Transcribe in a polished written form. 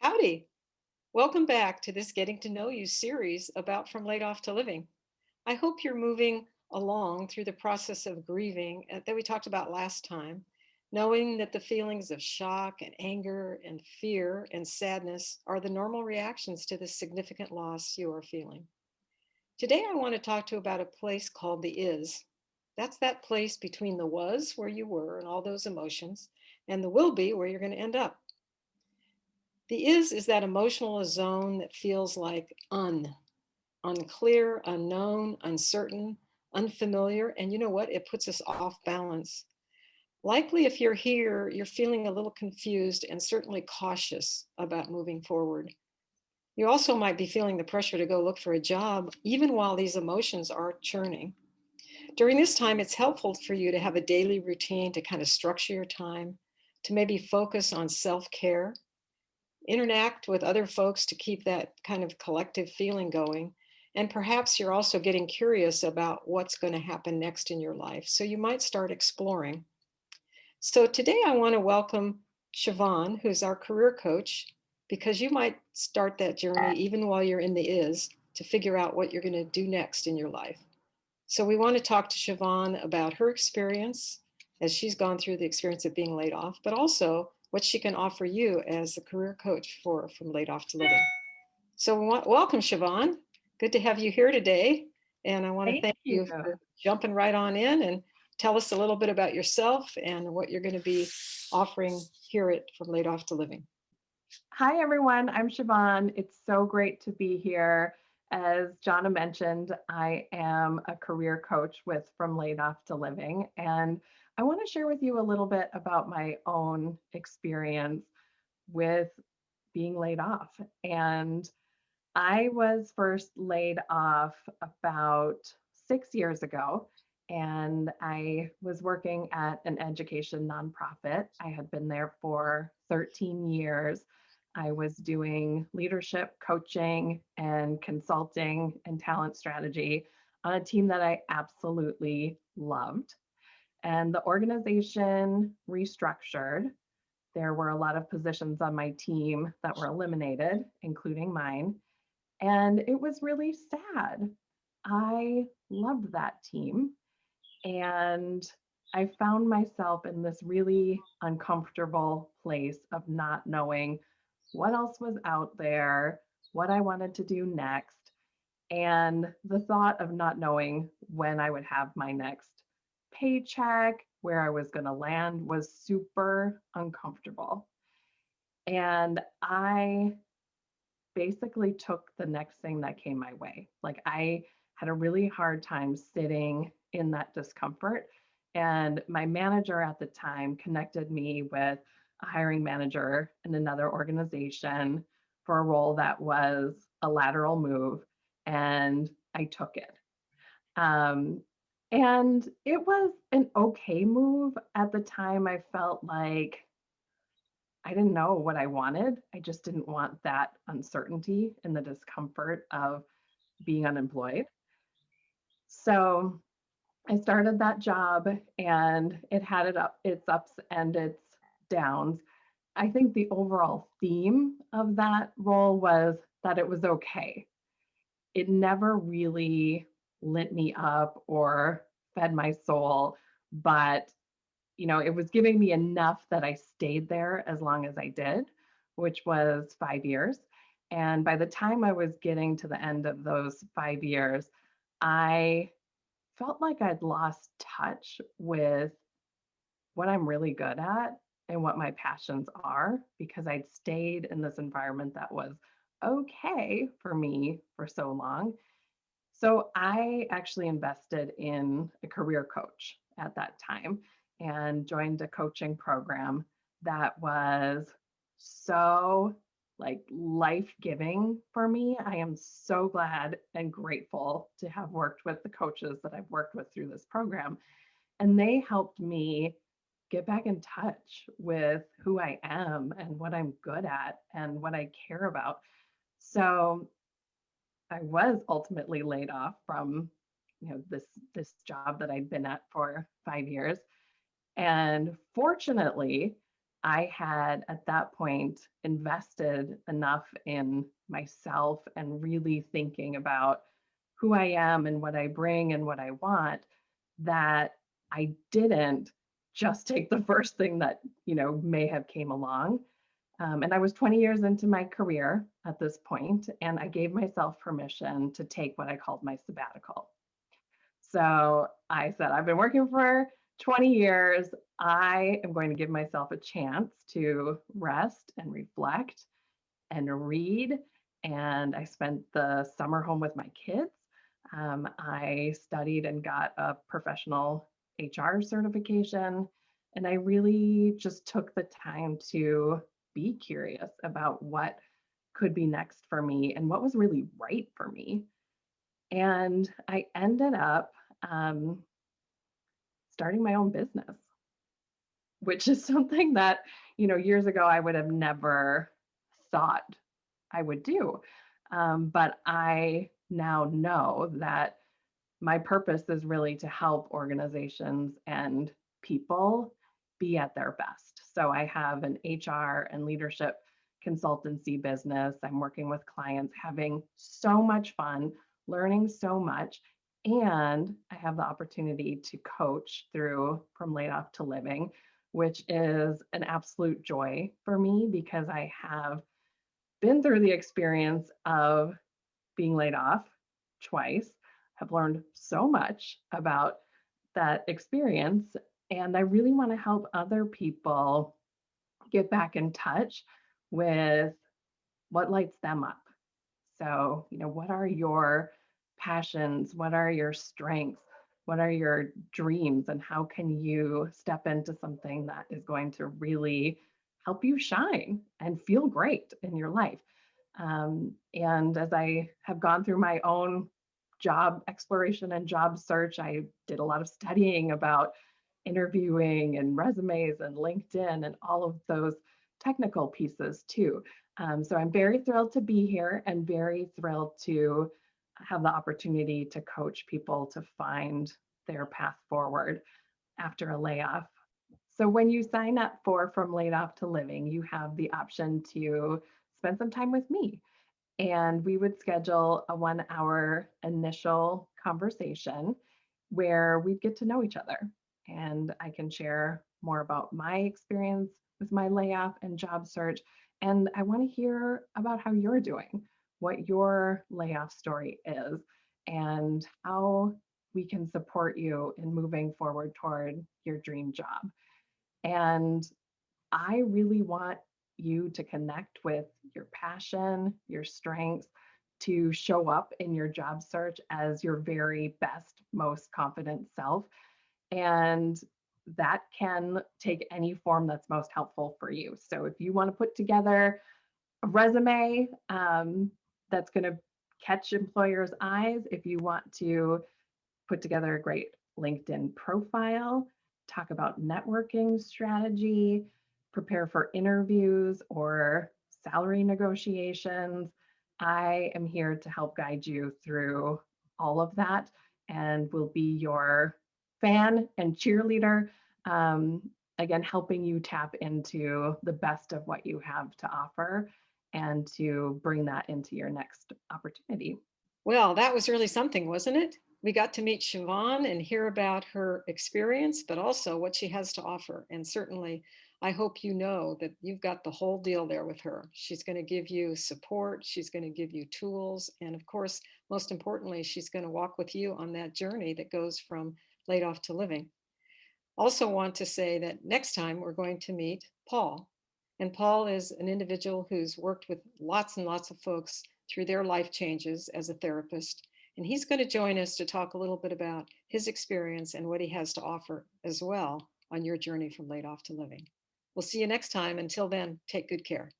Howdy. Welcome back to this Getting to Know You series about From Laid Off to Living. I hope you're moving along through the process of grieving that we talked about last time, knowing that the feelings of shock and anger and fear and sadness are the normal reactions to the significant loss you are feeling. Today, I want to talk to you about a place called the is. That's that place between the was, where you were, and all those emotions, and the will be, where you're going to end up. The is that emotional zone that feels like unclear, unknown, uncertain, unfamiliar. And you know what? It puts us off balance. Likely, if you're here, you're feeling a little confused and certainly cautious about moving forward. You also might be feeling the pressure to go look for a job, even while these emotions are churning. During this time, it's helpful for you to have a daily routine to kind of structure your time, to maybe focus on self care, interact with other folks to keep that kind of collective feeling going. And perhaps you're also getting curious about what's going to happen next in your life. So you might start exploring. So today I want to welcome Siobhan, who's our career coach, because you might start that journey even while you're in the is to figure out what you're going to do next in your life. So we want to talk to Siobhan about her experience as she's gone through the experience of being laid off, but also what she can offer you as a career coach for From Laid Off to Living. So welcome, Siobhan. Good to have you here today. And I want to Thank thank you. you for jumping right on in and tell us a little bit about yourself and what you're going to be offering here at From Laid Off to Living. Hi, everyone. I'm Siobhan. It's so great to be here. As Jonna mentioned, I am a career coach with From Laid Off to Living, and I want to share with you a little bit about my own experience with being laid off. And I was first laid off about 6 years ago, and I was working at an education nonprofit. I had been there for 13 years. I was doing leadership coaching and consulting and talent strategy on a team that I absolutely loved. And the organization restructured. There were a lot of positions on my team that were eliminated, including mine. And it was really sad. I loved that team. And I found myself in this really uncomfortable place of not knowing what else was out there, what I wanted to do next. And the thought of not knowing when I would have my next paycheck, where I was going to land, was super uncomfortable. And I basically took the next thing that came my way. Like I had a really hard time sitting in that discomfort. And my manager at the time connected me with a hiring manager in another organization for a role that was a lateral move. And I took it. Um, and it was an okay move. At the time, I felt like I didn't know what I wanted. I just didn't want that uncertainty and the discomfort of being unemployed. So I started that job and it had its ups and its downs. I think the overall theme of that role was that it was okay. It never really lit me up or fed my soul, but it was giving me enough that I stayed there as long as I did, which was 5 years. And by the time I was getting to the end of those 5 years, I felt like I'd lost touch with what I'm really good at and what my passions are because I'd stayed in this environment that was okay for me for so long. So I actually invested in a career coach at that time and joined a coaching program that was so like life-giving for me. I am so glad and grateful to have worked with the coaches that I've worked with through this program. And they helped me get back in touch with who I am and what I'm good at and what I care about. So I was ultimately laid off from, this job that I'd been at for 5 years. And fortunately, I had at that point invested enough in myself and really thinking about who I am and what I bring and what I want that I didn't just take the first thing that, may have came along. And I was 20 years into my career at this point, and I gave myself permission to take what I called my sabbatical. So I said, I've been working for 20 years. I am going to give myself a chance to rest and reflect and read. And I spent the summer home with my kids. I studied and got a professional HR certification. And I really just took the time to be curious about what could be next for me and what was really right for me. And I ended up um, starting my own business, which is something that, years ago I would have never thought I would do. But I now know that my purpose is really to help organizations and people be at their best. So I have an HR and leadership consultancy business. I'm working with clients, having so much fun, learning so much. And I have the opportunity to coach through From Laid Off to Living, which is an absolute joy for me because I have been through the experience of being laid off twice, have learned so much about that experience. And I really want to help other people get back in touch with what lights them up. So, what are your passions? What are your strengths? What are your dreams? And how can you step into something that is going to really help you shine and feel great in your life? And as I have gone through my own job exploration and job search, I did a lot of studying about interviewing and resumes and LinkedIn and all of those technical pieces too. So I'm very thrilled to be here and very thrilled to have the opportunity to coach people to find their path forward after a layoff. So when you sign up for From Laid Off to Living, you have the option to spend some time with me. And we would schedule a 1 hour initial conversation where we'd get to know each other. And I can share more about my experience with my layoff and job search. And I want to hear about how you're doing, what your layoff story is, and how we can support you in moving forward toward your dream job. And I really want you to connect with your passion, your strengths, to show up in your job search as your very best, most confident self. And that can take any form that's most helpful for you. So if you want to put together a resume that's going to catch employers' eyes, if you want to put together a great LinkedIn profile, talk about networking strategy, prepare for interviews or salary negotiations. I am here to help guide you through all of that and will be your fan and cheerleader. Um, Again, helping you tap into the best of what you have to offer and to bring that into your next opportunity. Well, that was really something, wasn't it? We got to meet Siobhan and hear about her experience, but also what she has to offer. And certainly, I hope you know that you've got the whole deal there with her. She's going to give you support, she's going to give you tools. And of course, most importantly, she's going to walk with you on that journey that goes from laid off to living. Also, want to say that next time we're going to meet Paul. And Paul is an individual who's worked with lots and lots of folks through their life changes as a therapist. And he's going to join us to talk a little bit about his experience and what he has to offer as well on your journey from laid off to living. We'll see you next time. Until then, take good care.